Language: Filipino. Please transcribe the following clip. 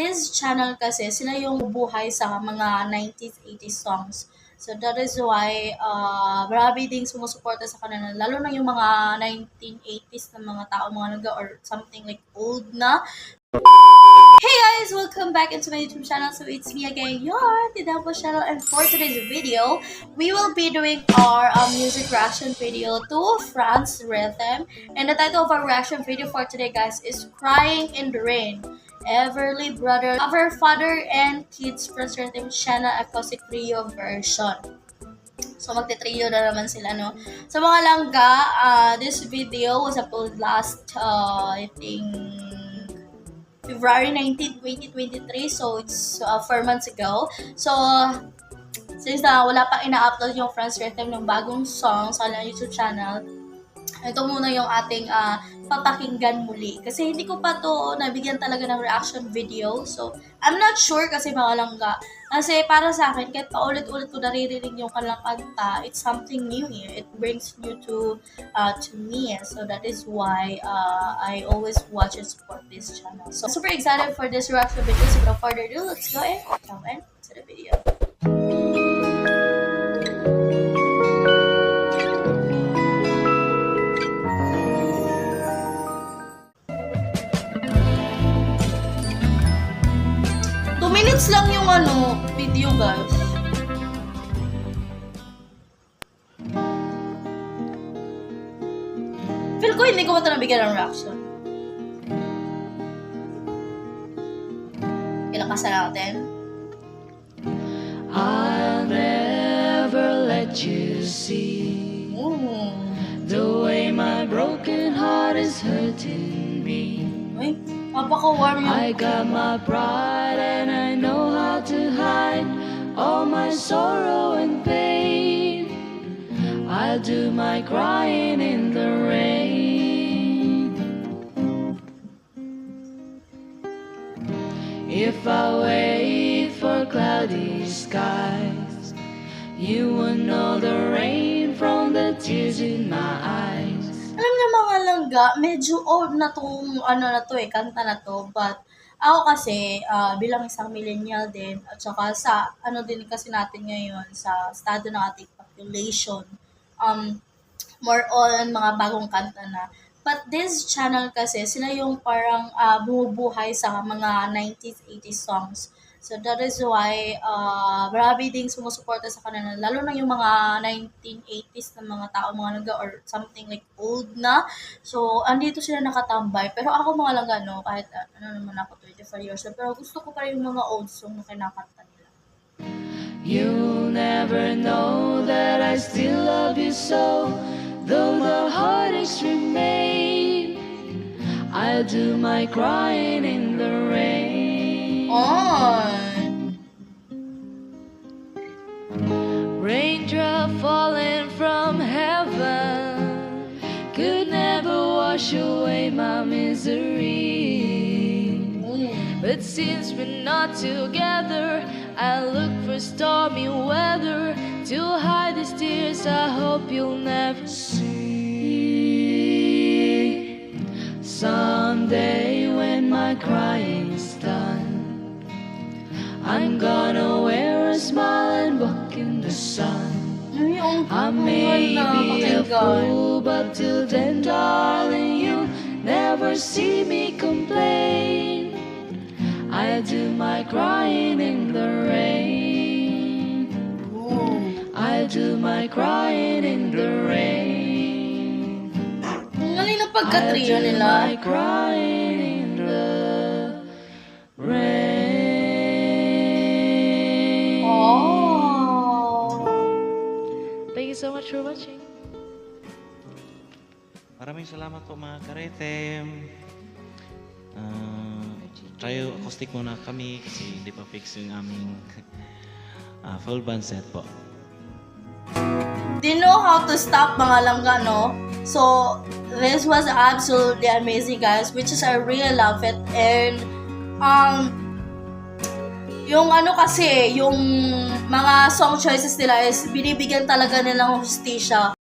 this channel kasi, sila yung buhay sa mga 90s, 80s songs. So that is why marami ding sumusuporta sa kanila, lalo na yung mga 1980s na mga tao, mga naga or something like old na. Hey guys! Welcome back into my YouTube channel. So it's me again, your Dimple'sChannel, and for today's video, we will be doing our music reaction video to Franz rhythm. And the title of our reaction video for today, guys, is Crying in the Rain. Everly Brother, Lover, Father, and Kids Franz rhythm channel acoustic trio version. So magte-trio na naman sila, no? So mga langga, this video was uploaded last, I think, February 19, 2023. So, it's 4 months ago. So, since wala pa ina-upload yung Franz rhythm ng bagong song sa YouTube channel, ito muna yung ating papakinggan muli. Kasi hindi ko pa to nabigyan talaga ng reaction video. So, I'm not sure kasi mga langga. Kasi para sa akin, kahit paulit-ulit ko naririnig yung kanilang kanta, it's something new here. It brings new to me. So, that is why I always watch and support this channel. So, super excited for this reaction video. So, without further ado, let's go and jump into the video. Minutes lang yung video, guys. Feel ko hindi ko ba ito nabigyan ng reaction. Ilakasan natin. I'll never let you see the way my broken heart is hurting me. Ay, napaka-warm yung I got my pride and I know how to hide all my sorrow and pain. I'll do my crying in the rain. If I wait for cloudy skies, you will know the rain from the tears in my eyes. Alam niyo mga langga, medyo old na tong kanta na to, but ako kasi bilang isang millennial din, at saka sa din kasi natin ngayon sa estado ng ating population, more on mga bagong kanta na. But this channel kasi, sila yung parang bumubuhay sa mga 90s, 80s songs. So that is why marami ding sumusuporta sa kanila, lalo na yung mga 1980s na mga tao, mga naga or something like old na. So andito sila nakatambay. Pero ako mga langga, no, kahit naman ako 24 years old, pero gusto ko pa rin yung mga old song na kinakanta nila. You'll never know that I still love you so, though the heartaches remain. I'll do my crying in the rain. Raindrop falling from heaven could never wash away my misery. But since we're not together, I look for stormy weather to hide these tears I hope you'll never see. Someday when my crying's done, I'm gonna wear a smile and walk in the sun. I may be a fool, but till then, darling, you'll never see me complain. I do my crying in the rain. I do my crying in the rain. Ang galing na pagka-trio nila. I do my crying in the rain. Thank you so much for watching. Maraming salamat po mga karetem. Tayo acoustic muna kami kasi hindi pa fix yung aming full band set po. They know how to stop mga langga, no? So, this was absolutely amazing, guys, which is I really love it. And, yung kasi, yung mga song choices nila is binibigyan talaga nilang hustisya.